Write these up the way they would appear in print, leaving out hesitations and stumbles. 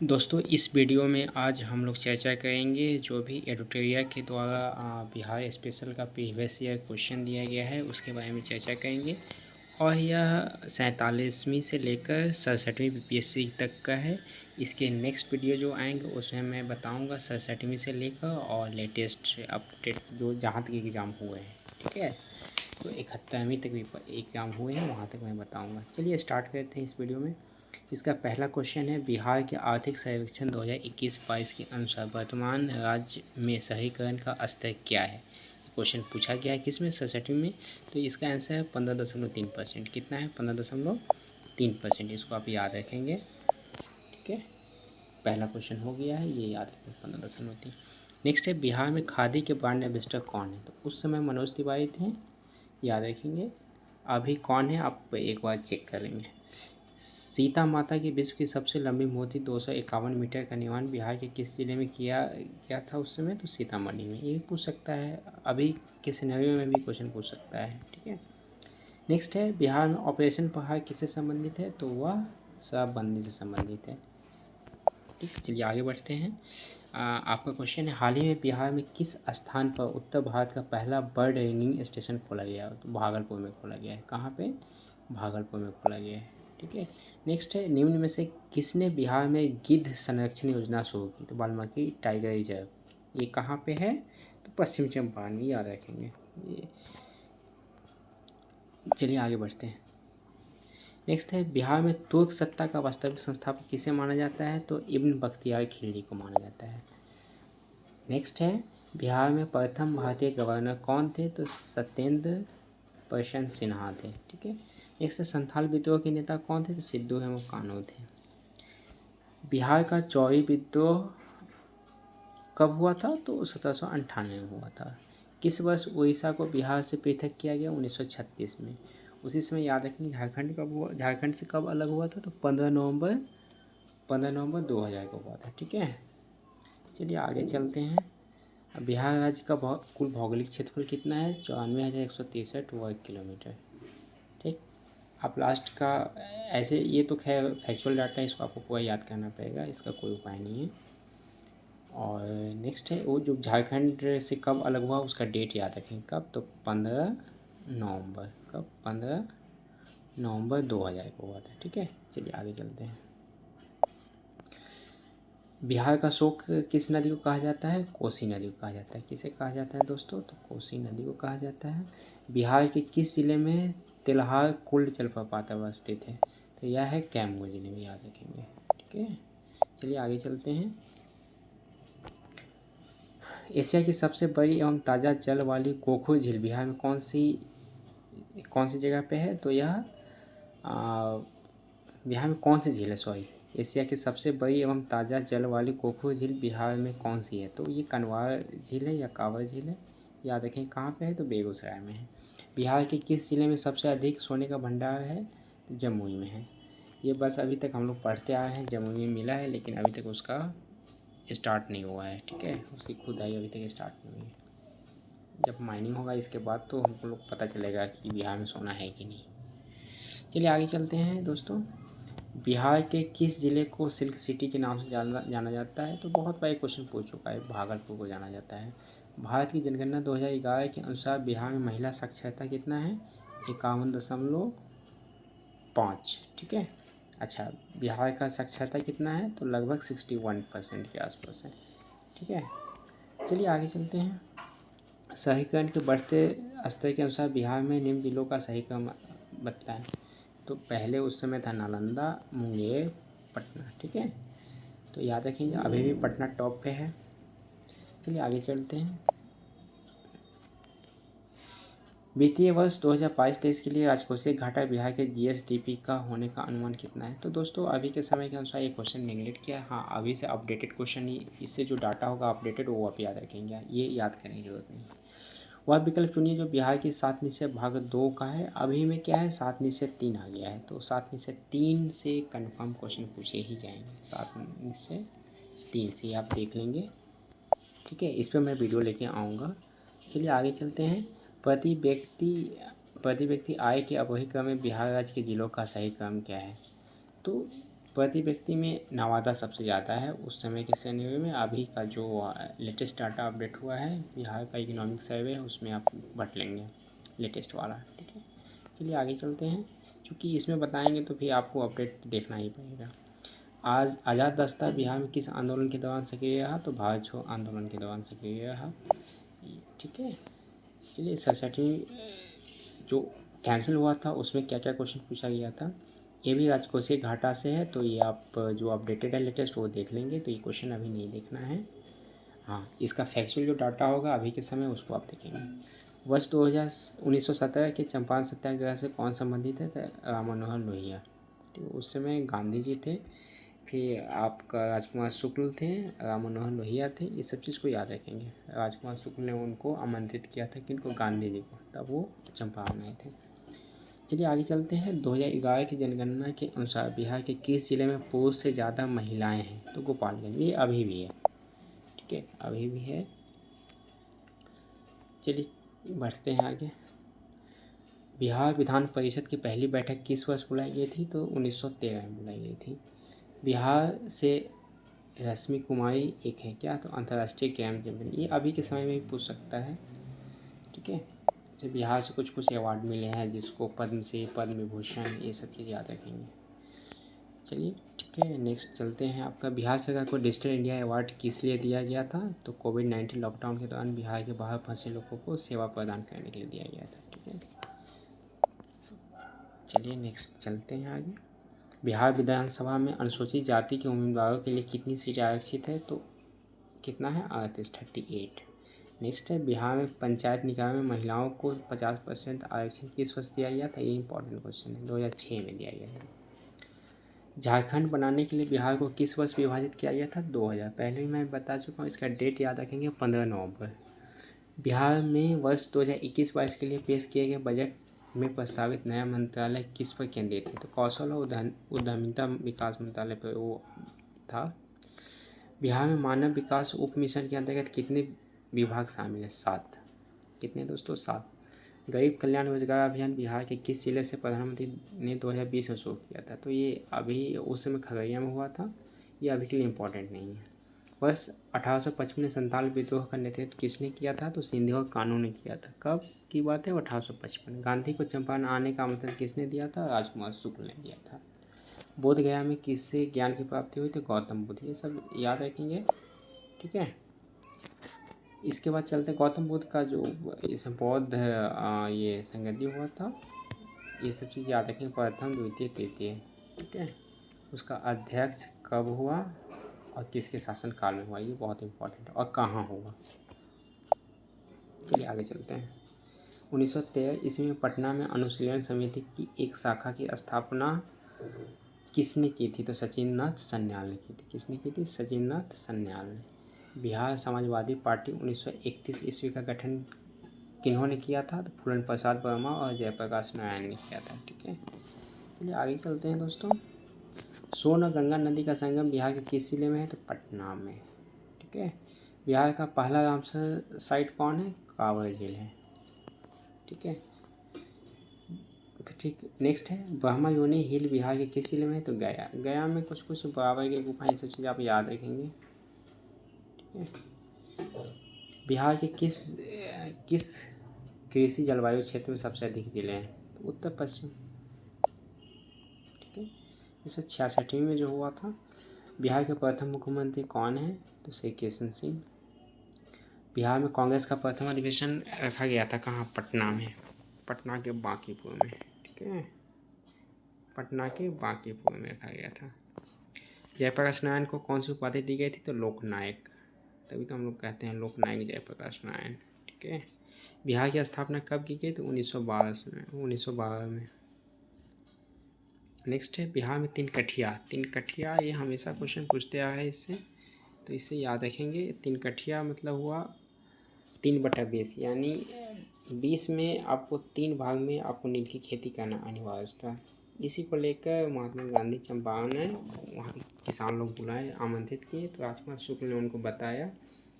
दोस्तों इस वीडियो में आज हम लोग चर्चा करेंगे जो भी एडिटोरिया के द्वारा बिहार स्पेशल का प्रीवियस ईयर क्वेश्चन दिया गया है उसके बारे में चर्चा करेंगे। और यह 47वीं से लेकर 67वीं बीपीएससी तक का है। इसके नेक्स्ट वीडियो जो आएंगे उसमें मैं बताऊंगा 67वीं से लेकर और लेटेस्ट अपडेट जो जहाँ तक एग्ज़ाम हुए हैं। ठीक है, तो 71वीं तक भी एग्ज़ाम हुए हैं वहाँ तक मैं बताऊँगा। चलिए स्टार्ट करते हैं इस वीडियो में। इसका पहला क्वेश्चन है, बिहार के आर्थिक सर्वेक्षण 2021-22 के अनुसार वर्तमान राज्य में शहरीकरण का स्तर क्या है। क्वेश्चन पूछा गया है किस में, 67 में। तो इसका आंसर है 15.3%। कितना है? 15.3%। इसको आप याद रखेंगे। ठीक है, पहला क्वेश्चन हो गया है, ये याद रखें 15.3। नेक्स्ट है, बिहार में खादी के ब्रांड एम्बेसडर कौन है। तो उस समय मनोज तिवारी थे, याद रखेंगे। अभी कौन है आप एक बार चेक करेंगे। सीता माता की विश्व की सबसे लंबी मूर्ति 251 मीटर का निर्माण बिहार के किस जिले में किया गया था उस समय। तो सीतामढ़ी में। ये भी पूछ सकता है, अभी के सिनेरियो में भी क्वेश्चन पूछ सकता है। ठीक है, नेक्स्ट है, बिहार में ऑपरेशन पहाड़ किससे संबंधित है। तो वह शराबबंदी से संबंधित है। ठीक, चलिए आगे बढ़ते हैं। आपका क्वेश्चन है, हाल ही में बिहार में किस स्थान पर उत्तर भारत का पहला बर्ड रेंजिंग स्टेशन खोला गया। तो भागलपुर में खोला गया है। कहाँ पे? भागलपुर में खोला गया है। ठीक है, नेक्स्ट है, निम्न में से किसने बिहार में गिद्ध संरक्षण योजना शुरू की। तो वाल्मीकि टाइगर रिजर्व। ये कहाँ पे है। तो पश्चिम चंपारण में, याद रखेंगे ये। चलिए आगे बढ़ते हैं। नेक्स्ट है, बिहार में तुर्क सत्ता का वास्तविक संस्थापक किसे माना जाता है। तो इब्न बख्तियार खिलजी को माना जाता है। नेक्स्ट है, बिहार में प्रथम भारतीय गवर्नर कौन थे। तो सत्येंद्र प्रसन्न सिन्हा थे। ठीक है, नेक्स्ट है, संथाल विद्रोह के नेता कौन थे। तो सिद्धू हेमू कान्हू थे। बिहार का चौरी विद्रोह कब हुआ था। तो 1798 में हुआ था। किस वर्ष उड़ीसा को बिहार से पृथक किया गया। 1936 में। उसी समय याद रखेंगे झारखंड कब हुआ, झारखंड से कब अलग हुआ था। तो 15 नवंबर 2000 को हुआ था। ठीक है, चलिए आगे चलते हैं। बिहार राज्य का कुल भौगोलिक क्षेत्रफल कितना है। 94,163 वर्ग किलोमीटर। ठीक, आप लास्ट का ऐसे, ये तो खैर फैक्चुअल डाटा है, इसको आपको पूरा याद करना पड़ेगा, इसका कोई उपाय नहीं है। और नेक्स्ट है, वो जो झारखंड से कब अलग हुआ उसका डेट याद रखें कब। तो 15 नवंबर। कब? 15 नवंबर 2000 को हुआ था। ठीक है, चलिए आगे चलते हैं। बिहार का शोक किस नदी को कहा जाता है। कोसी नदी को कहा जाता है। किसे कहा जाता है दोस्तों। तो कोसी नदी को कहा जाता है। बिहार के किस जिले में तेल्हार कुल्ड जलप्रपात अवस्थित है। तो यह है कैमूर जिले में, याद रखेंगे। ठीक है, चलिए आगे चलते हैं। एशिया की सबसे बड़ी एवं ताज़ा जल वाली गोखुर झील बिहार में कौन सी जगह पे है। तो यह बिहार में कौन सी झील है, सॉरी। एशिया की सबसे बड़ी एवं ताज़ा जल वाली गोखुर झील बिहार में कौन सी है। तो ये कनवार झील है या कांवर झील है, याद रखें। कहाँ पे है। तो बेगूसराय में है। बिहार के किस जिले में सबसे अधिक सोने का भंडार है। तो जमुई में है। ये बस अभी तक हम लोग पढ़ते आए हैं, जमुई में मिला है, लेकिन अभी तक उसका स्टार्ट नहीं हुआ है। ठीक है, उसकी खुदाई अभी तक स्टार्ट नहीं हुई है। जब माइनिंग होगा इसके बाद तो हमको लोग पता चलेगा कि बिहार में सोना है कि नहीं। चलिए आगे चलते हैं दोस्तों। बिहार के किस ज़िले को सिल्क सिटी के नाम से जाना जाता है। तो बहुत बार क्वेश्चन पूछ चुका है, भागलपुर को जाना जाता है। भारत की जनगणना 2011 के अनुसार बिहार में महिला साक्षरता कितना है। 51.5। ठीक है, अच्छा, बिहार का साक्षरता कितना है। तो लगभग 61% के आसपास है। ठीक है, चलिए आगे चलते हैं। शहरीकरण के बढ़ते स्तर के अनुसार बिहार में निम्न जिलों का शहरीकरण बताएं। तो पहले उस समय था नालंदा, मुंगेर, पटना। ठीक है, तो याद रखेंगे अभी भी पटना टॉप पे है। चलिए आगे चलते हैं। वित्तीय वर्ष 2022-23 के लिए राजकोषीय घाटा बिहार के जीएसडीपी का होने का अनुमान कितना है। तो दोस्तों अभी के समय के अनुसार ये क्वेश्चन नेगलेक्ट किया। हाँ, अभी से अपडेटेड क्वेश्चन ही, इससे जो डाटा होगा अपडेटेड वो आप याद रखेंगे, ये याद करने की जरूरत नहीं। वह विकल्प चुनिए जो बिहार की 7/2 का है। अभी में क्या है, 7/3 आ गया है। तो 7/3 से कन्फर्म क्वेश्चन पूछे ही जाएंगे। 7/3 से आप देख लेंगे। ठीक है, इस पर मैं वीडियो लेके आऊँगा। चलिए आगे चलते हैं। प्रति व्यक्ति आय के अवधि क्रम में बिहार राज्य के जिलों का सही क्रम क्या है। तो प्रति व्यक्ति में नवादा सबसे ज़्यादा है उस समय के सर्वे में। अभी का जो लेटेस्ट डाटा अपडेट हुआ है बिहार का इकोनॉमिक सर्वे है, उसमें आप बट लेंगे लेटेस्ट वाला, ठीक है। चलिए आगे चलते हैं, क्योंकि इसमें बताएंगे तो फिर आपको अपडेट देखना ही पड़ेगा। आज आज़ाद रास्ता बिहार में किस आंदोलन के दौरान सक्रिय रहा? तो भारत छोड़ो आंदोलन के दौरान सक्रिय रहा, ठीक है। चलिए 67वीं जो कैंसिल हुआ था उसमें क्या क्या क्वेश्चन पूछा गया था, ये भी राजकोषीय घाटा से है, तो ये आप जो अपडेटेड है लेटेस्ट वो देख लेंगे, तो ये क्वेश्चन अभी नहीं देखना है। हाँ, इसका फैक्चुअल जो डाटा होगा अभी के समय उसको आप देखेंगे। वर्ष 1917 के चंपारण सत्याग्रह से कौन संबंधित है? राम मनोहर लोहिया, ठीक है। उस समय गांधी जी थे, फिर आपका राजकुमार शुक्ल थे, राम मनोहर लोहिया थे, ये सब चीज़ को याद रखेंगे। राजकुमार शुक्ल ने उनको आमंत्रित किया था किनको? गांधी जी को, तब वो चंपारण आए थे। चलिए आगे चलते हैं। 2011 की जनगणना के अनुसार बिहार के किस जिले में पुरुष से ज़्यादा महिलाएं हैं? तो गोपालगंज, ये अभी भी है, ठीक है, अभी भी है। चलिए बढ़ते हैं आगे। बिहार विधान परिषद की पहली बैठक किस वर्ष बुलाई गई थी? तो 1913 में बुलाई गई थी। बिहार से रश्मि कुमारी एक है क्या? तो अंतर्राष्ट्रीय गेम चैंपियन, ये अभी के समय में भी पूछ सकता है, ठीक है। अच्छा, बिहार से कुछ कुछ अवार्ड मिले हैं जिसको पद्मश्री, पद्म विभूषण, ये सब चीज़ याद रखेंगे। चलिए ठीक है, नेक्स्ट चलते हैं। आपका बिहार सरकार को डिजिटल इंडिया अवार्ड किस लिए दिया गया था? तो कोविड-19 लॉकडाउन के दौरान बिहार के बाहर फंसे लोगों को सेवा प्रदान करने के लिए दिया गया था, ठीक है। चलिए नेक्स्ट चलते हैं आगे। बिहार विधानसभा में अनुसूचित जाति के उम्मीदवारों के लिए कितनी सीटें आरक्षित है? तो कितना है? 38। नेक्स्ट है, बिहार में पंचायत निकाय में महिलाओं को 50% आरक्षण किस वर्ष दिया गया था? ये इंपॉर्टेंट क्वेश्चन है, 2006 में दिया गया था। झारखंड बनाने के लिए बिहार को किस वर्ष विभाजित किया गया था? 2000। पहले भी मैं बता चुका हूँ, इसका डेट याद रखेंगे, 15 नवंबर। बिहार में वर्ष 2021-22 के लिए पेश किए गए बजट में प्रस्तावित नया मंत्रालय किस पर केंद्रित है? तो कौशल और उद्यमिता विकास मंत्रालय पर वो था। बिहार में मानव विकास उप मिशन के अंतर्गत कितने विभाग शामिल है? 7। कितने दोस्तों? 7। गरीब कल्याण रोजगार अभियान बिहार के किस जिले से प्रधानमंत्री ने 2020 में शुरू किया था? तो ये अभी उस समय खगड़िया में हुआ था, ये अभी के लिए इम्पोर्टेंट नहीं है। वर्ष 1855 में संथाल विद्रोह का नेतृत्व किसने किया था? तो सिंधिया कानून ने किया था। कब की बात है? 1855। गांधी को चंपारण आने का आमंत्रण किसने दिया था? राजकुमार शुक्ल ने दिया था। बोध गया में किससे ज्ञान की प्राप्ति हुई? तो गौतम बुद्ध। ये सब याद रखेंगे, ठीक है। इसके बाद चलते गौतम बुद्ध का जो इसमें बौद्ध ये संगति हुआ था, ये सब चीज़ याद रखेंगे। प्रथम, द्वितीय, तृतीय, ठीक है। उसका अध्यक्ष कब हुआ और किसके शासन काल में हुआ, ये बहुत इंपॉर्टेंट है, और कहाँ हुआ। चलिए आगे चलते हैं। 1913 ईस्वी में पटना में अनुशीलन समिति की एक शाखा की स्थापना किसने की थी? तो सचिंद्रनाथ सन्याल ने की थी। किसने की थी? सचिंद्रनाथ सन्याल ने। बिहार समाजवादी पार्टी 1931 ईस्वी का गठन किन्होंने किया था? तो फूलन प्रसाद वर्मा और जयप्रकाश नारायण ने किया था, ठीक है। चलिए आगे चलते हैं दोस्तों। सोन और गंगा नदी का संगम बिहार के किस जिले में है? तो पटना में, ठीक है। बिहार का पहला रामसर साइट कौन है? कांवर झील है, ठीक है। ठीक, नेक्स्ट है, ब्रह्मा योनि हिल बिहार के किस जिले में है? तो गया। गया में कुछ कुछ बाबा की गुफा, ये सब चीज़ आप याद रखेंगे, ठीक है। बिहार के किस कृषि जलवायु क्षेत्र में सबसे अधिक जिले हैं? तो उत्तर पश्चिम, ठीक है। 1966 में जो हुआ था। बिहार के प्रथम मुख्यमंत्री कौन है? तो श्री कृष्ण सिंह। बिहार में कांग्रेस का प्रथम अधिवेशन रखा गया था कहाँ? पटना में, पटना के बांकीपुर में, ठीक है, पटना के बांकीपुर में रखा गया था। जयप्रकाश नारायण को कौन सी उपाधि दी गई थी? तो लोकनायक, तभी तो हम लोग कहते हैं लोकनायक जयप्रकाश नारायण, ठीक है। बिहार की स्थापना कब की गई? तो 1912 में। नेक्स्ट है, बिहार में तीन कठिया, ये हमेशा क्वेश्चन पूछते आए हैं इससे, तो इसे याद रखेंगे। तीन कठिया मतलब हुआ 3/20, यानी 20 में आपको 3 भाग में आपको नील की खेती करना अनिवार्य था। इसी को लेकर महात्मा गांधी चंपारण ने वहाँ के किसान लोग बुलाए, आमंत्रित किए, तो राजकुमार शुक्ल ने उनको बताया।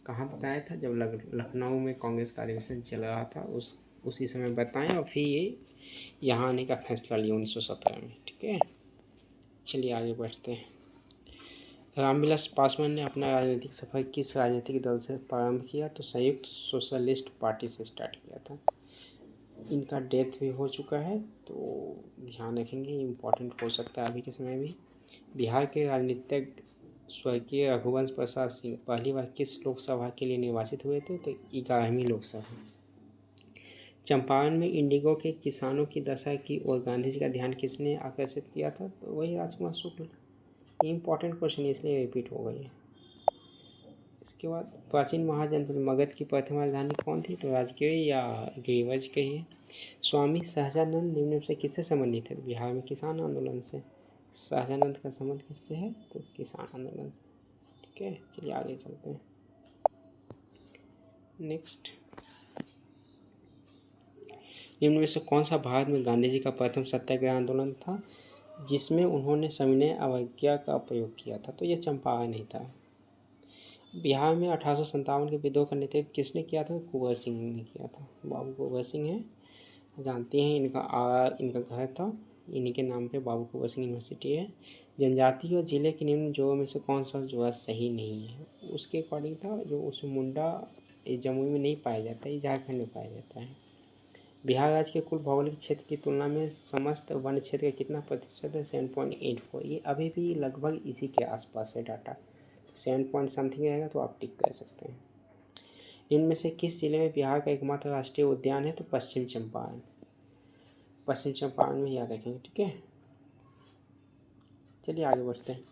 कहाँ बताया था? जब लखनऊ में कांग्रेस का अधिवेशन चल रहा था उसी समय बताएं, और फिर ये यहाँ आने का फैसला लिया 1917 में, ठीक है। चलिए आगे बढ़ते हैं। रामविलास पासवान ने अपना राजनीतिक सफर किस राजनीतिक दल से प्रारंभ किया? तो संयुक्त सोशलिस्ट पार्टी से स्टार्ट किया था। इनका डेथ भी हो चुका है, तो ध्यान रखेंगे, इम्पोर्टेंट हो सकता है अभी के समय में। बिहार के राजनीतिक स्वर्गीय रघुवंश प्रसाद सिंह पहली बार किस लोकसभा के लिए निर्वाचित हुए थे? तो 11वीं लोकसभा। चंपारण में इंडिगो के किसानों की दशा की ओर गांधी जी का ध्यान किसने आकर्षित किया था? तो वही राजकुमार शुक्ल। ये इंपॉर्टेंट क्वेश्चन है, इसलिए रिपीट हो गई है। इसके बाद प्राचीन महाजनपद मगध की प्रथम राजधानी कौन थी? तो राजगिरी या गिरिवज कही है। स्वामी सहजानंद निम्न से किससे संबंधित है? बिहार में किसान आंदोलन से। सहजानंद का संबंध किससे है? तो किसान आंदोलन से। ठीक है, चलिए आगे चलते हैं। नेक्स्ट, निम्न में से कौन सा भारत में गांधी जी का प्रथम सत्याग्रह आंदोलन था जिसमें उन्होंने सविनय अवज्ञा का प्रयोग किया था? तो यह चंपारण नहीं था। बिहार में 1857 के विद्रोह का नेतृत्व किसने किया था? कुंवर सिंह ने किया था। बाबू कुंवर सिंह है, जानते हैं, इनका घर था, इन्हीं के नाम पे बाबू कुंवर सिंह यूनिवर्सिटी है। जनजाति और जिले के निम्न जो में से कौन सा जो है सही नहीं है? उसके अकॉर्डिंग था जो उसमें मुंडा जमुई में नहीं पाया जाता है, ये झारखंड में पाया जाता है। बिहार राज्य के कुल भौगोलिक क्षेत्र की तुलना में समस्त वन क्षेत्र का कितना प्रतिशत है? 7.84। ये अभी भी लगभग इसी के आसपास है डाटा। 7 पॉइंट समथिंग रहेगा तो आप टिक कर सकते हैं। इनमें से किस जिले में बिहार का एकमात्र राष्ट्रीय उद्यान है? तो पश्चिम चंपारण। पश्चिम चंपारण में याद रखेंगे, ठीक है। चलिए आगे बढ़ते हैं।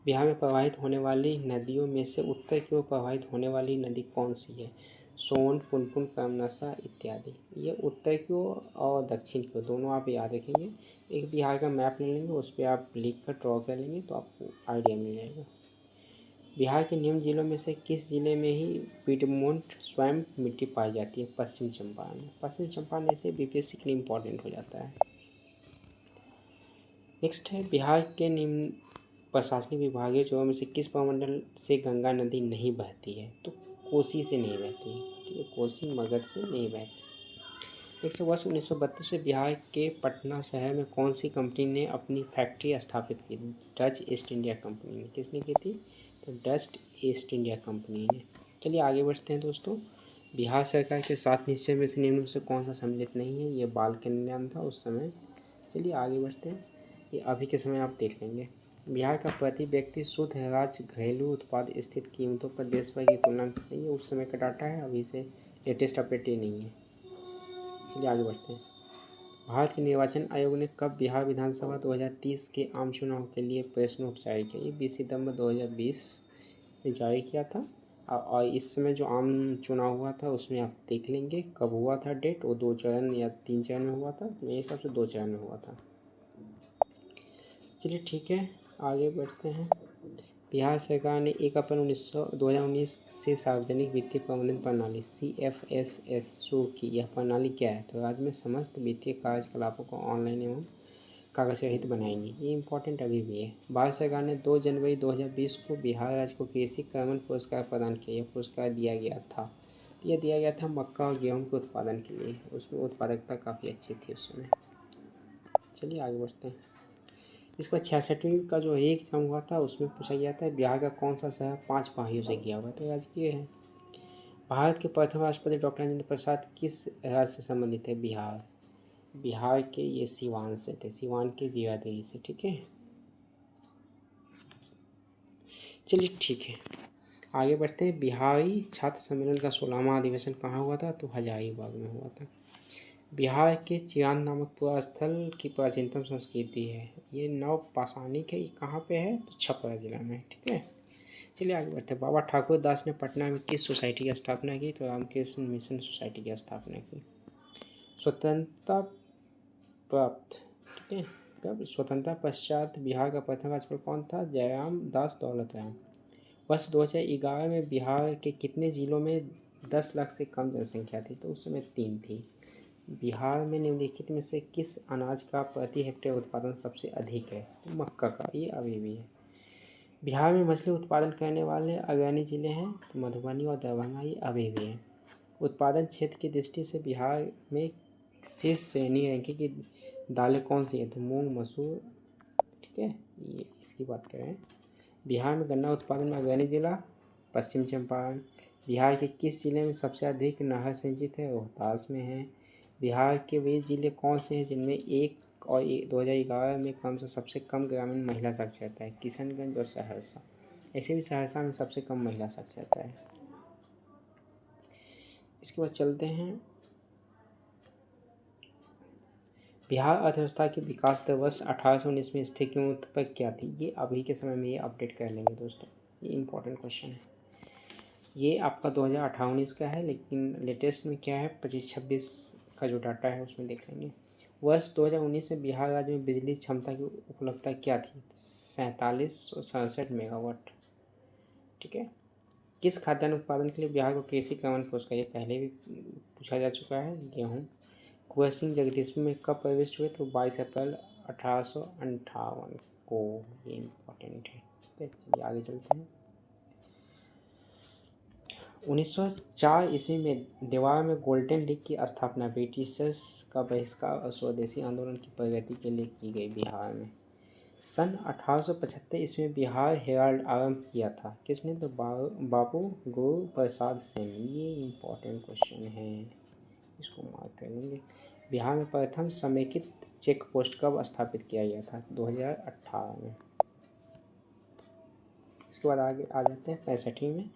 बिहार में प्रवाहित होने वाली नदियों में से उत्तर की ओर प्रवाहित होने वाली नदी कौन सी है? सोन, पुनपुन, कर्मनसा इत्यादि। ये उत्तर की ओर और दक्षिण की ओर दोनों आप याद रखेंगे। एक बिहार का मैप ले लेंगे, उस पर आप लिख कर ड्रॉ कर लेंगे तो आपको आइडिया मिल जाएगा। बिहार के निम्न जिलों में से किस जिले में ही पीडमोंट स्वयं मिट्टी पाई जाती है? पश्चिम चंपारण में। पश्चिम चंपारण ऐसे बीपीएससी के लिए इम्पोर्टेंट हो जाता है। नेक्स्ट है, बिहार के निम्न प्रशासनिक विभागीय चौरों में से किस प्रमंडल से गंगा नदी नहीं बहती है? तो कोसी से नहीं बहती है, ठीक है, कोसी मगध से नहीं बहती। नेक्स्ट, वर्ष 1932 में बिहार के पटना शहर में कौन सी कंपनी ने अपनी फैक्ट्री स्थापित की? डच ईस्ट इंडिया कंपनी ने। किसने की थी? तो डच ईस्ट इंडिया कंपनी ने। चलिए आगे बढ़ते हैं दोस्तों। बिहार सरकार के 7 निश्चय में से निम्न में से कौन सा सम्मिलित नहीं है? ये बाल कल्याण था उस समय। चलिए आगे बढ़ते हैं, ये अभी के समय आप देख लेंगे। बिहार का प्रति व्यक्ति शुद्ध राज्य घरेलू उत्पाद स्थित कीमतों पर देश भर की तुलना में नहीं है, उस समय का डाटा है, अभी से लेटेस्ट अपडेट ये नहीं है। चलिए आगे बढ़ते हैं। भारत के निर्वाचन आयोग ने कब बिहार विधानसभा 2030 के आम चुनाव के लिए प्रेस नोट जारी किया? ये 20 सितंबर 2020 में जारी किया था। और इस समय जो आम चुनाव हुआ था उसमें आप देख लेंगे कब हुआ था डेट, वो 2 चरण या 3 चरण में हुआ था, मेरे हिसाब से 2 चरण में हुआ था। चलिए ठीक है, आगे बढ़ते हैं। बिहार सरकार ने 1 अप्रैल 2019 से सार्वजनिक वित्तीय प्रबंधन प्रणाली CFSS शुरू की। यह प्रणाली क्या है? तो राज्य में समस्त वित्तीय कार्यकलापों को ऑनलाइन एवं कागज रहित बनाएंगी। ये इंपॉर्टेंट अभी भी है। भारत सरकार ने 2 जनवरी 2020 को बिहार राज्य को कृषि कर्मण पुरस्कार प्रदान किया। यह पुरस्कार दिया गया था, यह दिया गया था मक्का और गेहूँ के उत्पादन के लिए। उसमें उत्पादकता काफ़ी अच्छी थी उस समय। चलिए आगे बढ़ते हैं। इसका 66वीं का जो एग्जाम हुआ था उसमें पूछा गया था बिहार का कौन सा शहर 5 पहाड़ियों से घिरा हुआ? तो राजकीय है। भारत के प्रथम राष्ट्रपति डॉक्टर राजेंद्र प्रसाद किस राज्य से संबंधित है? बिहार। बिहार के ये सिवान से थे, सिवान के जीरादेई से, ठीक है। चलिए ठीक है, आगे बढ़ते हैं। बिहारी छात्र सम्मेलन का 16वां अधिवेशन कहाँ हुआ था? तो हजारीबाग में हुआ था। बिहार के चिरांद नामक पुरा स्थल की प्राचीनतम संस्कृति है। ये नव पाषाणिक है। ये कहाँ पे है? तो छपरा जिला में, ठीक है। चलिए आगे बढ़ते हैं। बाबा ठाकुर दास ने पटना में किस सोसाइटी की स्थापना की? तो रामकृष्ण मिशन सोसाइटी की स्थापना की। स्वतंत्रता प्राप्त, ठीक है, तब स्वतंत्रता पश्चात बिहार का प्रथम राज्यपाल कौन था? जयराम दास दौलत राम। वर्ष 2011 में बिहार के कितने जिलों में 10 लाख से कम जनसंख्या थी? तो उस समय 3 थी। बिहार में निम्नलिखित में से किस अनाज का प्रति हेक्टेयर उत्पादन सबसे अधिक है? तो मक्का का। ये अभी भी है। बिहार में मछली उत्पादन करने वाले अग्रणी जिले हैं? तो मधुबनी और दरभंगा। ये अभी भी है। उत्पादन क्षेत्र की दृष्टि से बिहार में शीर्ष श्रेणी रैंकिंग की दालें कौन सी हैं? तो मूंग, मसूर, ठीक है, ये इसकी बात कर रहे हैं। बिहार में गन्ना उत्पादन में अग्रणी जिला पश्चिम चंपारण। बिहार के किस जिले में सबसे अधिक नहर सिंचित है? रोहतास में है। बिहार के वे जिले कौन से हैं जिनमें 2011 में कम से सबसे कम ग्रामीण महिला साक्षरता है? किशनगंज और सहरसा। ऐसे भी सहरसा में सबसे कम महिला साक्षरता है। इसके बाद चलते हैं, बिहार अर्थव्यवस्था की विकास दर वर्ष 1819 में स्थिति के मुद्दे पर क्या थी? ये अभी के समय में ये अपडेट कर लेंगे दोस्तों, ये इंपॉर्टेंट क्वेश्चन है। ये आपका 2018-19 का है, लेकिन लेटेस्ट में क्या है 25-26 का जो डाटा है उसमें देख लेंगे। वर्ष 2019 में बिहार राज्य में बिजली क्षमता की उपलब्धता क्या थी? 4767 मेगावाट। ठीक है। किस खाद्यान्न उत्पादन के लिए बिहार को कृषि क्रमण पुरस्कार? ये पहले भी पूछा जा चुका है। गेहूँ। कुंवर सिंह जगदीशपुर में कब प्रविष्ट हुए? तो 22 अप्रैल 1858 को। ये इम्पोर्टेंट है। ठीक है, चलिए आगे चलते हैं। 1904 ईस्वी में देवार में गोल्डन लीग की स्थापना ब्रिटिशर्स का बहिष्कार और स्वदेशी आंदोलन की प्रगति के लिए की गई बिहार में। सन 1875 ईस्वी में बिहार हेराल्ड आरंभ किया था किसने? तो बाबू गुरु प्रसाद सेन। ये इम्पोर्टेंट क्वेश्चन है, इसको मार्क कर लेंगे। बिहार में प्रथम समेकित चेक पोस्ट कब स्थापित किया गया था? 2018 में। इसके बाद आगे आ जाते हैं 65वीं में।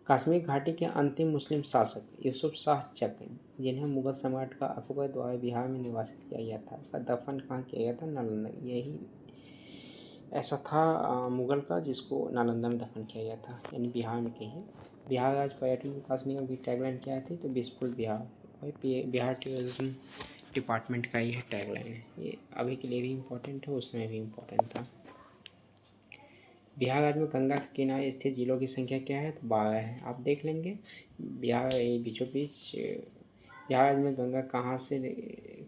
कश्मीर घाटी के अंतिम मुस्लिम शासक यूसुफ शाह चक, जिन्हें मुगल सम्राट का अकबर द्वारा बिहार में निवासित किया गया था, का दफन कहाँ किया गया था? नालंदा। यही ऐसा था मुगल का, जिसको नालंदा में दफन किया गया था, यानी बिहार में कहीं। बिहार राज्य पर्यटन विकास निगम की टैगलाइन क्या थी? तो peaceful Bihar. Bihar tourism department का ये टैगलाइन है। ये अभी के लिए भी इम्पोर्टेंट है, उस समय भी इम्पोर्टेंट था। बिहार राज्य में गंगा के किनारे स्थित जिलों की संख्या क्या है? तो 12 है। आप देख लेंगे बिहार बीचों बीच। बिहार राज्य में गंगा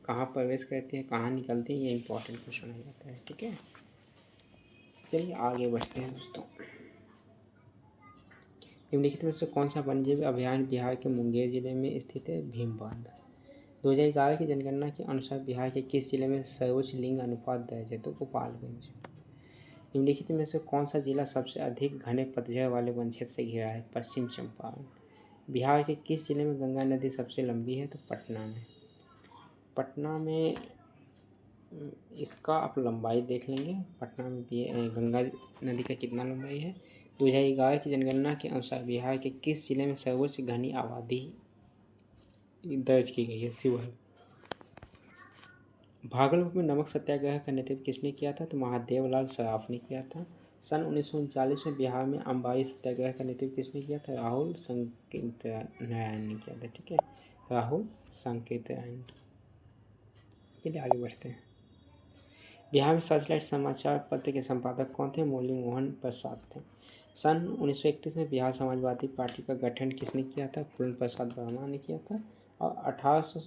कहाँ प्रवेश करती है, कहाँ निकलती है, ये इम्पोर्टेंट क्वेश्चन हो जाता है। ठीक है, चलिए आगे बढ़ते हैं दोस्तों। निम्नलिखित में से कौन सा वन्यजीव अभयारण्य बिहार के मुंगेर जिले में स्थित है? भीम बांध। 2011 की जनगणना के अनुसार बिहार के किस जिले में सर्वोच्च लिंग अनुपात दर्ज है? तो गोपालगंज। निम्नलिखित में से कौन सा जिला सबसे अधिक घने पतझड़ वाले वन क्षेत्र से घिरा है? पश्चिम चंपारण। बिहार के किस जिले में गंगा नदी सबसे लंबी है? तो पटना में। पटना में इसका आप लंबाई देख लेंगे, पटना में भी गंगा नदी का कितना लंबाई है। 2011 की जनगणना के अनुसार बिहार के किस जिले में सर्वोच्च घनी आबादी दर्ज की गई है? शिवहर। भागलपुर में नमक सत्याग्रह का नेतृत्व किसने किया था? तो महादेवलाल सराफ ने किया था। सन 1939 में बिहार में अंबारी सत्याग्रह का नेतृत्व किसने किया था? राहुल संकीर्तनारायण ने किया था। ठीक है, राहुल संकीर्तनारायण। चलिए आगे बढ़ते हैं। बिहार में सर्चलाइट समाचार पत्र के संपादक कौन थे? मुरली मोहन प्रसाद थे। सन 1931 में बिहार समाजवादी पार्टी का गठन किसने किया था? फूलन प्रसाद वर्मा ने किया था। और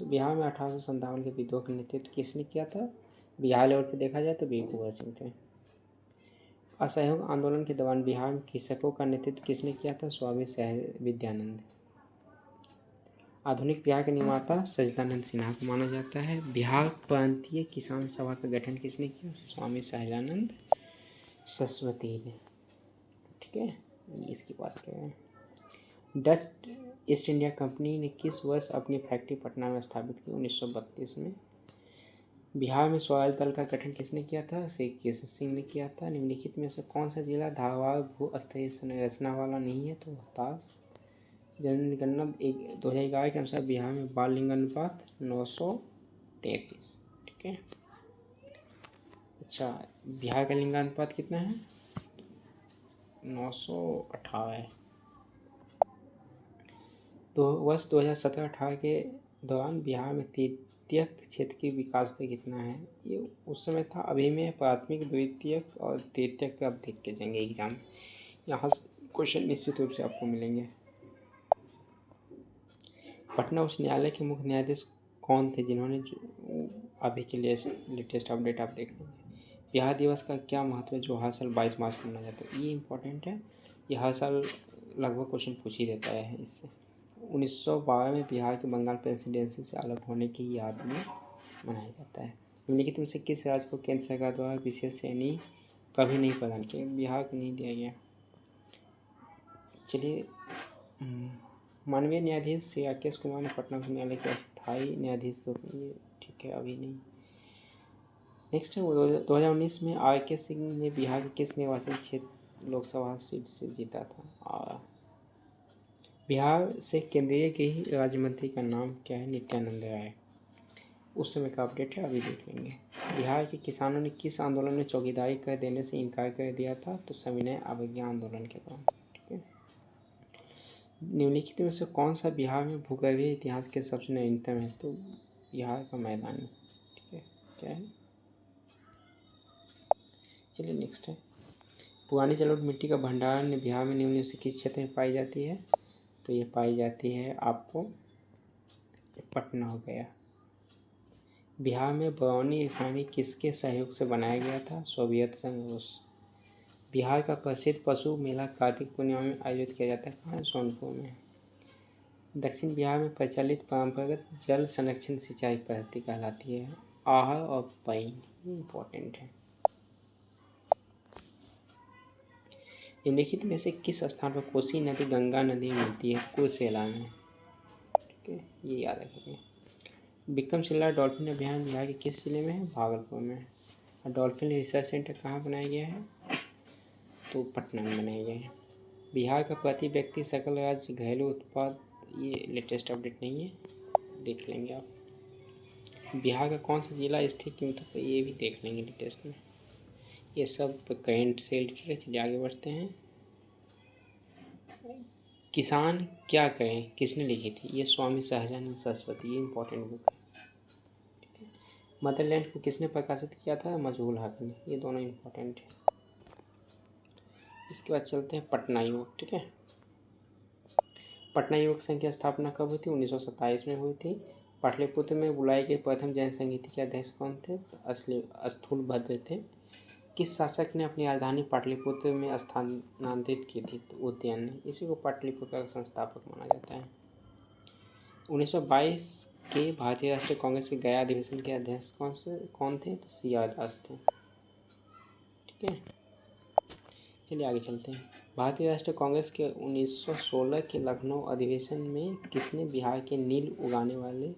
बिहार में 1857 के विद्रोह का नेतृत्व किसने किया था? बिहार लेवल पर देखा जाए तो वीर कुंवर सिंह थे। असहयोग आंदोलन के दौरान बिहार में कृषकों का नेतृत्व किसने किया था? स्वामी विद्यानंद। आधुनिक बिहार के निर्माता सच्चिदानंद सिन्हा को माना जाता है। बिहार प्रांतीय किसान सभा का गठन किसने किया? स्वामी सहजानंद सरस्वती ने। ठीक है, इसकी बात करें। डच ईस्ट इंडिया कंपनी ने किस वर्ष अपनी फैक्ट्री पटना में स्थापित की? 1932 में। बिहार में स्वराज दल का गठन किसने किया था? श्री कृष्ण सिंह ने किया था। निम्नलिखित में से कौन सा जिला धारवाड़ भू स्तरीय संरचना वाला नहीं है? तो रोहतास। जनगणना 2011 के अनुसार बिहार में बाल लिंग अनुपात 933। ठीक है, अच्छा बिहार का लिंगानुपात कितना है? 918। तो वर्ष 2017-18 के दौरान बिहार में तृतीयक क्षेत्र की विकास दर कितना है? ये उस समय था। अभी में प्राथमिक, द्वितीयक और तृतीयक का आप देख के जाएंगे एग्जाम, यहाँ क्वेश्चन निश्चित रूप से आपको मिलेंगे। पटना उच्च न्यायालय के मुख्य न्यायाधीश कौन थे जिन्होंने अभी के लिए लेटेस्ट अपडेट आप देख लेंगे। बिहार दिवस का क्या महत्व है जो हर साल 22 मार्च को मनाया जाता है? ये इंपॉर्टेंट है, ये हर साल लगभग क्वेश्चन पूछ ही देता है इससे। 1912 में बिहार के बंगाल प्रेसिडेंसी से अलग होने की याद में मनाया जाता है। निम्नलिखित में से किस राज्य को केंद्र सरकार द्वारा विशेष श्रेणी कभी नहीं प्रदान किया, बिहार को नहीं दिया गया। चलिए, माननीय न्यायाधीश श्री राकेश कुमार ने पटना उच्च न्यायालय के स्थायी न्यायाधीश के रूप में, ये ठीक है, अभी नहीं। नेक्स्ट है 2019 में RK सिंह ने बिहार के किस निर्वाचन क्षेत्र लोकसभा सीट से जीता था? बिहार से केंद्रीय के ही राज्य मंत्री का नाम क्या है? नित्यानंद राय। उस समय का अपडेट है, अभी देख लेंगे। बिहार के किसानों ने किस आंदोलन में चौकीदारी कर देने से इनकार कर दिया था? तो सविनय अवज्ञा आंदोलन के दौरान। ठीक है। निम्नलिखित में से कौन सा बिहार में भूगर्भीय इतिहास के सबसे नवीनतम है? तो बिहार का मैदान। ठीक है, क्या है? चलिए नेक्स्ट है, पुरानी जलोढ़ मिट्टी का भंडारण बिहार में निम्नलिखित से किस क्षेत्र में पाई जाती है? तो ये पाई जाती है आपको पटना हो गया। बिहार में बरौनी रिफाइनरी किसके सहयोग से बनाया गया था? सोवियत संघ, रूस। बिहार का प्रसिद्ध पशु मेला कार्तिक पूर्णिमा में आयोजित किया जाता है, कहाँ? सोनपुर में। दक्षिण बिहार में प्रचलित परंपरागत जल संरक्षण सिंचाई पद्धति कहलाती है आहर और पैन। इम्पोर्टेंट है। निम्नलिखित में से किस स्थान पर कोसी नदी गंगा नदी मिलती है? कुर्सेला में। ठीक है, ये याद रखेंगे। विक्रमशिला डॉल्फिन अभयारण्य बिहार के किस जिले में है? भागलपुर में। और डॉल्फिन रिसर्च सेंटर कहाँ बनाया गया है? तो पटना में बनाया गया है। बिहार का प्रति व्यक्ति सकल राज्य घरेलू उत्पाद, ये लेटेस्ट अपडेट नहीं है, देख लेंगे आप। बिहार का कौन सा जिला स्थित कीमतों पर, ये भी देख लेंगे लेटेस्ट में। ये सब करेंट से रिलेटेड। चलिए आगे बढ़ते हैं। किसान क्या कहें किसने लिखी थी? ये स्वामी सहजानंद सरस्वती, ये इंपॉर्टेंट बुक है। ठीक है। मदरलैंड को किसने प्रकाशित किया था? मजहूल हक ने। ये दोनों इंपॉर्टेंट है। इसके बाद चलते हैं पटना युवक। ठीक है, पटना युवक संघ की स्थापना कब हुई थी? 1927 में हुई थी। पाटलिपुत्र में बुलाई गई प्रथम जैन संहिता के अध्यक्ष कौन थे? असली स्थूलभद्र थे। किस शासक ने अपनी राजधानी पाटलिपुत्र में स्थानांतरित की थी? तो उदयन ने। इसी को पाटलिपुत्र का संस्थापक माना जाता है। 1922 के भारतीय राष्ट्रीय कांग्रेस के गया अधिवेशन के अध्यक्ष कौन थे? तो CR दास थे। ठीक है, चलिए आगे चलते हैं। भारतीय राष्ट्रीय कांग्रेस के 1916 के लखनऊ अधिवेशन में किसने बिहार के नील उगाने वाले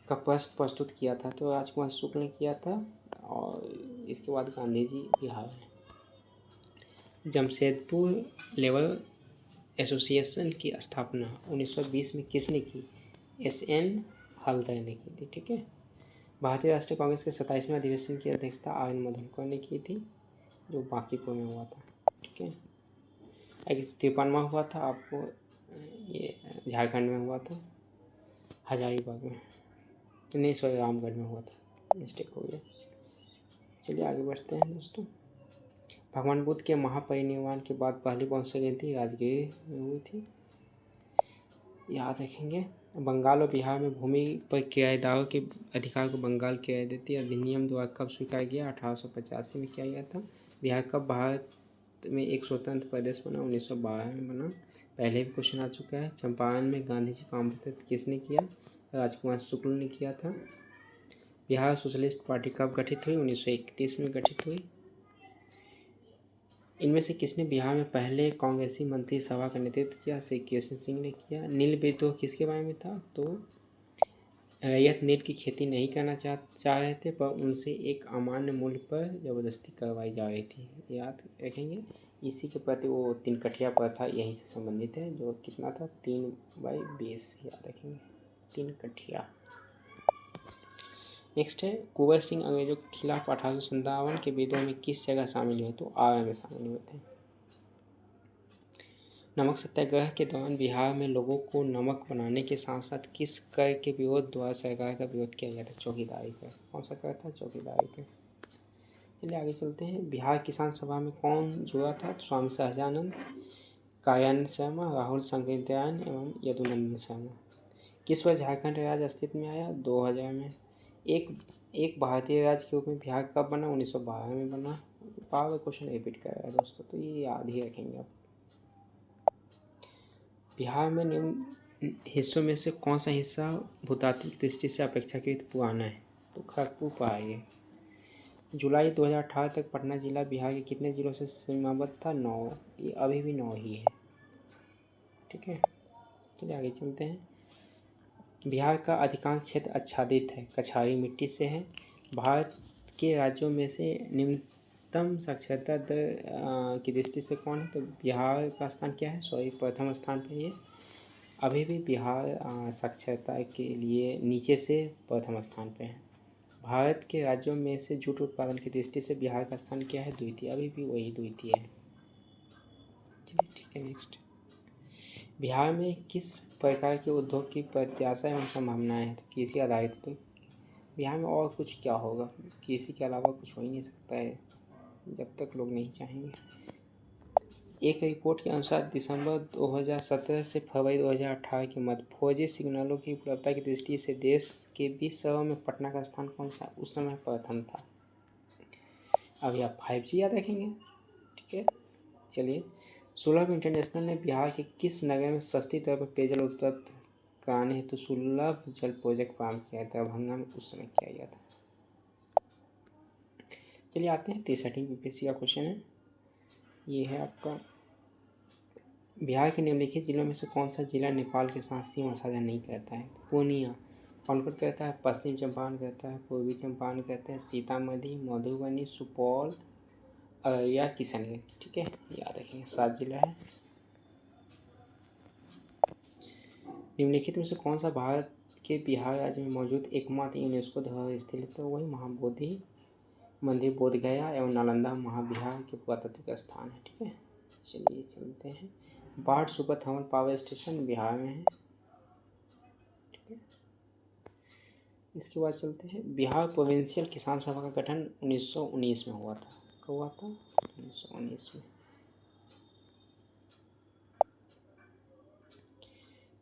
का प्रश्न प्रस्तुत किया था? तो राजकुमार शुक्ल ने किया था। और इसके बाद गांधी जी बिहार है। जमशेदपुर लेबर एसोसिएशन की स्थापना 1920 में किसने की? SN हल्दर ने की थी। ठीक है। भारतीय राष्ट्रीय कांग्रेस के 27वें अधिवेशन की अध्यक्षता RN मधुकर ने की थी, जो बांकीपुर में हुआ था। ठीक है। 53वां हुआ था आपको, ये झारखंड में हुआ था, हजारीबाग में, नहीं सॉरी रामगढ़ में हुआ था, मिस्टेक हो गया। चलिए आगे बढ़ते हैं दोस्तों। भगवान बुद्ध के महापरिनिर्वाण के बाद पहली कौन सी जयंती राजगीर में हुई थी? याद रखेंगे। बंगाल और बिहार में भूमि पर किराएदारों के अधिकार को बंगाल किराया देती अधिनियम द्वारा कब स्वीकार किया? 1885 में किया गया था। बिहार कब भारत में एक स्वतंत्र प्रदेश बना? 1912 में बना। पहले भी क्वेश्चन आ चुका है। चंपारण में गांधी जी का अमृत किसने किया? राजकुमार शुक्ल ने किया था। बिहार सोशलिस्ट पार्टी कब गठित हुई? 1931 में गठित हुई। इनमें से किसने बिहार में पहले कांग्रेसी मंत्री सभा का नेतृत्व किया? श्री कृष्ण सिंह ने किया। नील विद्रोह किसके बारे में था? तो रैयत नील की खेती नहीं करना चाह रहे थे, पर उनसे एक अमान्य मूल्य पर ज़बरदस्ती करवाई जा रही थी, याद रखेंगे। इसी के प्रति वो 3 कठिया प्रथा यहीं से संबंधित है, जो कितना था? 3/20, याद रखेंगे, 3 कठिया। नेक्स्ट है, कुंवर सिंह अंग्रेजों के खिलाफ 1857 के विद्रोह में किस जगह शामिल हुए? तो आरा में शामिल हुए थे। नमक सत्याग्रह के दौरान बिहार में लोगों को नमक बनाने के साथ साथ किस कर के विरोध द्वारा सरकार का विरोध किया गया था? चौकीदारी कर। कौन सा कर था? चौकीदारी कर। चलिए आगे चलते हैं। बिहार किसान सभा में कौन जुड़ा था? तो स्वामी सहजानंद, कायानंद शर्मा, राहुल संकीर्तन एवं यदुनंदन शर्मा। किस वर्ष झारखंड राज्य अस्तित्व में आया? 2000 में। एक भारतीय राज्य के रूप में बिहार कब बना? 1912 में बना। बार क्वेश्चन रिपीट कर रहा है दोस्तों, तो ये याद ही रखेंगे आप। बिहार में निम्न हिस्सों में से कौन सा हिस्सा भूतात्विक दृष्टि से अपेक्षाकृत पुराना है? तो खड़गपुर पाएंगे। जुलाई 2018 तक पटना जिला बिहार के कितने जिलों से सीमाबद्ध था? 9। ये अभी भी 9 ही है। ठीक है, चलिए आगे चलते हैं। बिहार का अधिकांश क्षेत्र आच्छादित है, कछारी मिट्टी से है। भारत के राज्यों में से निम्नतम साक्षरता दर की दृष्टि से कौन है? तो बिहार का स्थान क्या है? सॉरी, प्रथम स्थान पर ये अभी भी बिहार साक्षरता के लिए नीचे से प्रथम स्थान पे है। भारत के राज्यों में से जूट उत्पादन की दृष्टि से बिहार का स्थान क्या है? द्वितीय, अभी भी वही द्वितीय है। चलिए ठीक है, नेक्स्ट। बिहार में किस प्रकार के उद्योग की प्रत्याशा एवं संभावनाएं हैं? तो कृषि आधारित। तो बिहार में और कुछ क्या होगा? कृषि के अलावा कुछ हो ही नहीं सकता है जब तक लोग नहीं चाहेंगे। एक रिपोर्ट के अनुसार दिसंबर 2017 से फरवरी 2018 के मध्य 4G सिग्नलों की उपलब्धता की दृष्टि से देश के 20 शहरों में पटना का स्थान कौन सा? उस समय प्रथम था। अभी आप 5G याद रखेंगे। ठीक है, चलिए। सुलभ इंटरनेशनल ने बिहार के किस नगर में सस्ती दर पर पेयजल उपलब्ध कराने हेतु सुलभ जल प्रोजेक्ट प्रारंभ किया था? दरभंगा में उस समय किया गया था। चलिए आते हैं 63 बीपीएससी का क्वेश्चन है। ये है आपका, बिहार के निम्नलिखित जिलों में से कौन सा जिला नेपाल के साथ सीमा साझा नहीं करता है? पूर्णिया कौन कौन कहता है? पश्चिम चंपारण कहता है, पूर्वी चंपारण कहता है, सीतामढ़ी, मधुबनी, सुपौल, अररिया, किशनगंज। ठीक है, याद रखेंगे 7 जिला है। निम्नलिखित में से कौन सा भारत के बिहार राज्य में मौजूद एकमात्र यूनेस्को धरोहर स्थल है? तो वही महाबोधि मंदिर बोधगया एवं नालंदा महाविहार के पुरातात्विक स्थान है। ठीक है, चलिए चलते हैं। बाढ़ super thermal power station Bihar में है। ठीक है, इसके बाद चलते हैं। बिहार प्रोविंशियल किसान सभा का गठन 1919 में हुआ था। कब हुआ था? 1919 में।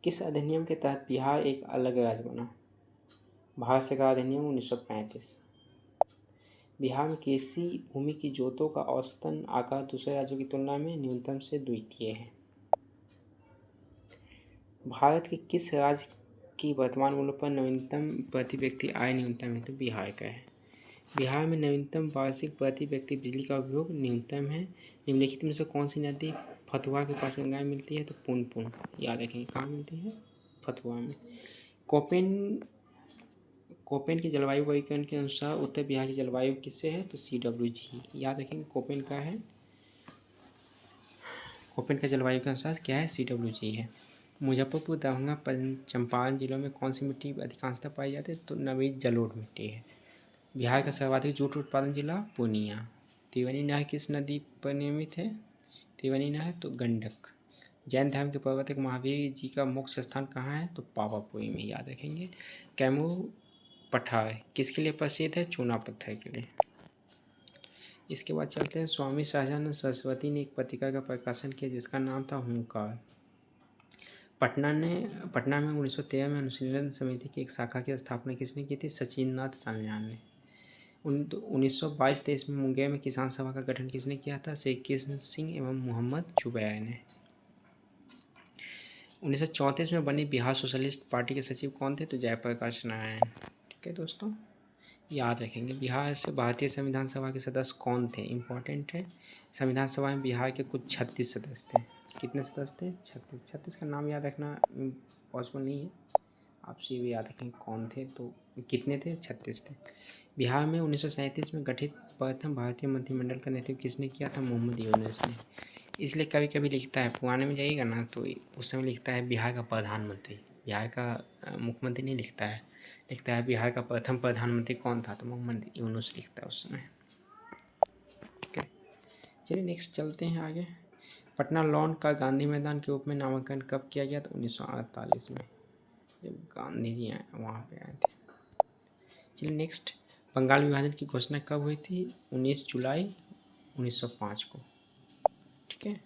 किस अधिनियम के तहत बिहार एक अलग राज्य बना? भारत सरकार अधिनियम 1935। बिहार में कृषि भूमि की जोतों का औसतन आकार दूसरे राज्यों की तुलना में न्यूनतम से द्वितीय है। भारत के किस राज्य की वर्तमान मूल्य पर नवीनतम प्रति व्यक्ति आय न्यूनतम है? तो बिहार का है। बिहार में नवीनतम वार्षिक प्रति व्यक्ति बिजली का उपयोग न्यूनतम है। निम्नलिखित में से कौन सी नदी फतुहा के पास गंगा में मिलती है? तो पुनपुन। याद रखेंगे, कहाँ मिलती है? फतुहा में। कोपेन की जलवायु वर्गीकरण के अनुसार उत्तर बिहार की जलवायु किससे है? तो CWG। याद रखेंगे, कोपेन का है। कोपेन का जलवायु के अनुसार क्या है? CWG है। मुजफ्फरपुर, दरभंगा, चंपारण जिलों में कौन सी मिट्टी अधिकांशतः पाई जाती है? तो नवीन जलोढ़ मिट्टी है। बिहार का सर्वाधिक जूट उत्पादन जिला पूर्णिया। त्रिवेणी नहर किस नदी पर निर्मित है? त्रिवेणी नहर तो गंडक। जैन धर्म के प्रवर्तक महावीर जी का मोक्ष स्थान कहाँ है? तो पावापुरी में। याद रखेंगे। कैमूर पठार किसके लिए प्रसिद्ध है? चूना पत्थर के लिए। इसके बाद चलते हैं। स्वामी सहजानंद सरस्वती ने एक पत्रिका का प्रकाशन किया जिसका नाम था हुंकार। पटना में 1913 में अनुशीलन समिति की एक शाखा की स्थापना किसने की थी? सचिन नाथ सान्याल ने। 1922-23 में मुंगेर में किसान सभा का गठन किसने किया था? श्री कृष्ण सिंह एवं मोहम्मद जुबैर ने। 1934 में बनी बिहार सोशलिस्ट पार्टी के सचिव कौन थे? तो जयप्रकाश नारायण। ठीक है दोस्तों, याद रखेंगे। बिहार से भारतीय संविधान सभा के सदस्य कौन थे? इम्पोर्टेंट है। संविधान सभा में बिहार के कुल 36 सदस्य थे। कितने सदस्य थे? 36। 36 का नाम याद रखना पॉसिबल नहीं है, आपसे भी याद रखेंगे कौन थे। तो कितने थे? 36 थे। बिहार में 1937 में गठित प्रथम भारतीय मंत्रिमंडल का नेतृत्व किसने किया था? मोहम्मद यूनुस ने। इसलिए कभी कभी लिखता है, पुराने में जाइएगा ना तो उस समय लिखता है बिहार का प्रधानमंत्री, बिहार का मुख्यमंत्री नहीं लिखता है, लिखता है बिहार का प्रथम प्रधानमंत्री कौन था? तो मोहम्मद यूनुस लिखता है उस समय। ठीक है, चलिए नेक्स्ट चलते हैं आगे। पटना लॉन का गांधी मैदान के रूप में नामांकन कब किया गया? तो 1948 में, जब गांधी जी आए वहाँ पे आए थे। चलिए नेक्स्ट। बंगाल विभाजन की घोषणा कब हुई थी? 19 जुलाई 1905 को। ठीक है,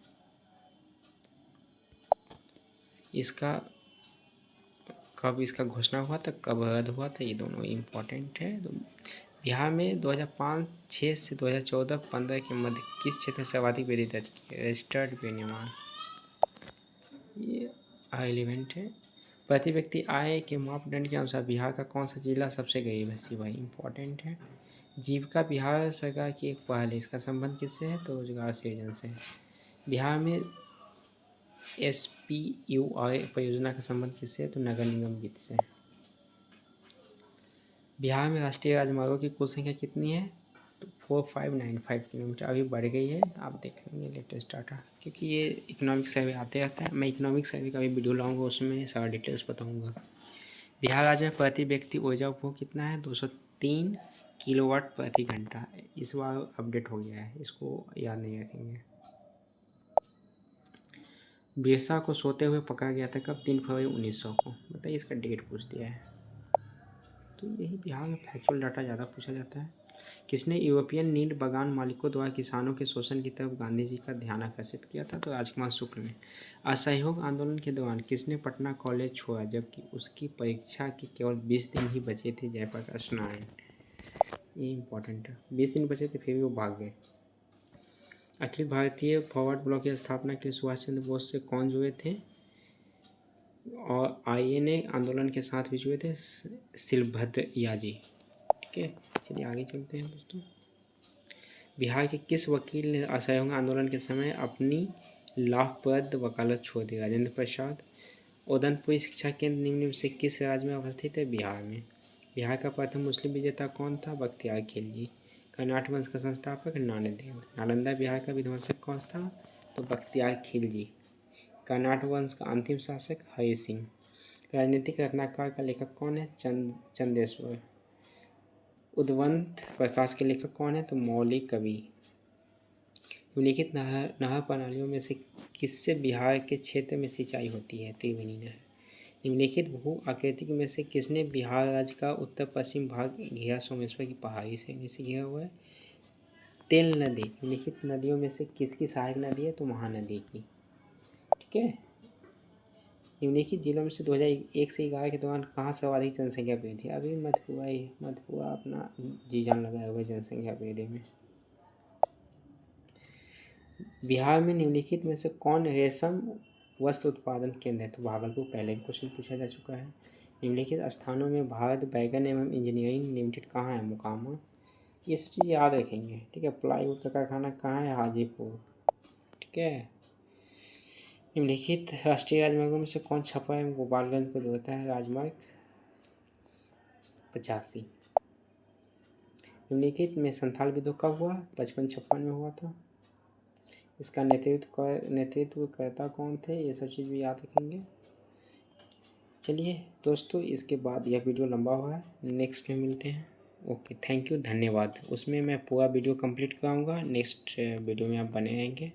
कब इसका घोषणा हुआ था, कब रद्द हुआ था, ये दोनों इम्पोर्टेंट है। तो बिहार में 2005-06 से 2014-15 के मध्य किस क्षेत्र में सर्वाधिक वृद्धि दर्ज की? रजिस्टर्ड विनिर्माण, ये रिलेवेंट है। प्रति व्यक्ति आय के मापदंड के अनुसार बिहार का कौन सा जिला सबसे गरीब है? भाई इम्पोर्टेंट है। जीविका बिहार सरकार की एक पहल है, इसका संबंध किससे है? तो रोजगार सृजन से। बिहार में SPUR परियोजना का संबंध किससे है? तो नगर निगम वित्त से। बिहार में राष्ट्रीय राजमार्गों की कुल संख्या कितनी है? तो 4595 किलोमीटर, अभी बढ़ गई है, आप देख लेंगे लेटेस्ट डाटा, क्योंकि ये इकोनॉमिक सर्वे आते रहता है। मैं इकोनॉमिक सर्वे का भी वीडियो लाऊंगा, उसमें सारा डिटेल्स बताऊंगा। बिहार राज्य में प्रति व्यक्ति ऊर्जा उपभोग कितना है? 203 किलोवाट प्रति घंटा। इस बार अपडेट हो गया है, इसको याद नहीं रखेंगे। बिरसा को सोते हुए पकड़ा गया था कब? 3 फरवरी 1900 को। बताइए, इसका डेट पूछ दिया है। तो यही बिहार में फैक्चुअल डाटा ज़्यादा पूछा जाता है। किसने यूरोपियन नील बागान मालिकों द्वारा किसानों के शोषण की तरफ गांधी जी का ध्यान आकर्षित किया था? तो राजकुमार शुक्ल ने। असहयोग आंदोलन के दौरान किसने पटना कॉलेज छोड़ा जबकि उसकी परीक्षा के केवल 20 दिन ही बचे थे? जयप्रकाश नारायण। ये इंपॉर्टेंट है, 20 दिन बचे थे फिर भी वो भाग गए। अखिल भारतीय फॉरवर्ड ब्लॉक की स्थापना के लिए सुभाष चंद्र बोस से कौन जुड़े थे? और INA आंदोलन के साथ भी जुड़े थे शिलभद्र याजी। ठीक है, चलिए आगे चलते हैं दोस्तों। बिहार के किस वकील ने असहयोग आंदोलन के समय अपनी लाभप्रद वकालत छोड़ दी? राजेंद्र प्रसाद। उदनपुर शिक्षा केंद्र निम्न में से किस राज्य में अवस्थित है? बिहार में। बिहार का प्रथम मुस्लिम विजेता कौन था? बख्तियार खिलजी। कर्नाट वंश का संस्थापक नानदेव। नालंदा बिहार का विध्वंसक कौन था? तो बख्तियार खिलजी। कर्नाट वंश का अंतिम शासक हरि सिंह। राजनीतिक रत्नाकर का लेखक कौन है? चंदेश्वर। उद्वंत प्रकाश के लेखक कौन है? तो मौलिक कवि। निम्नलिखित नहर प्रणालियों में से किससे बिहार के क्षेत्र में सिंचाई होती है? त्रिवेणी नहर। निम्नलिखित भू आकृति में से किसने बिहार राज्य का उत्तर पश्चिम भाग घिरा? सोमेश्वर की पहाड़ी श्रेणी से घिरा हुआ है। तेल नदी निम्नलिखित नदियों में से किसकी सहायक नदी है? तो महानदी की। ठीक है। निम्नलिखित जिलों में से 2001 से 11 के दौरान कहाँ सर्वाधिक जनसंख्या वृद्धि? अभी मधेपुरा ही, मधेपुरा अपना जी जान लगाया हुआ है जनसंख्या वृद्धि में। बिहार में निम्नलिखित में से कौन रेशम वस्त्र उत्पादन केंद्र है? तो भागलपुर। पहले भी क्वेश्चन पूछा जा चुका है। निम्नलिखित स्थानों में भारत बैगन एवं इंजीनियरिंग लिमिटेड कहाँ है? मोकामा। ये सब चीज़ याद रखेंगे। ठीक है। प्लाईवुड का कारखाना कहाँ है? हाजीपुर। ठीक है। निम्नलिखित राष्ट्रीय राजमार्गों में से कौन छपरा एवं गोपालगंज को जोड़ता है? राजमार्ग 85। निम्नलिखित में संथाल विद्रोह कब हुआ? 55-56 में हुआ था। इसका नेतृत्वकर्ता कौन थे? ये सब चीज़ भी याद रखेंगे। चलिए दोस्तों, इसके बाद यह वीडियो लंबा हुआ है, नेक्स्ट में मिलते हैं। ओके, थैंक यू, धन्यवाद। उसमें मैं पूरा वीडियो कंप्लीट कराऊंगा, नेक्स्ट वीडियो में आप बने रहेंगे।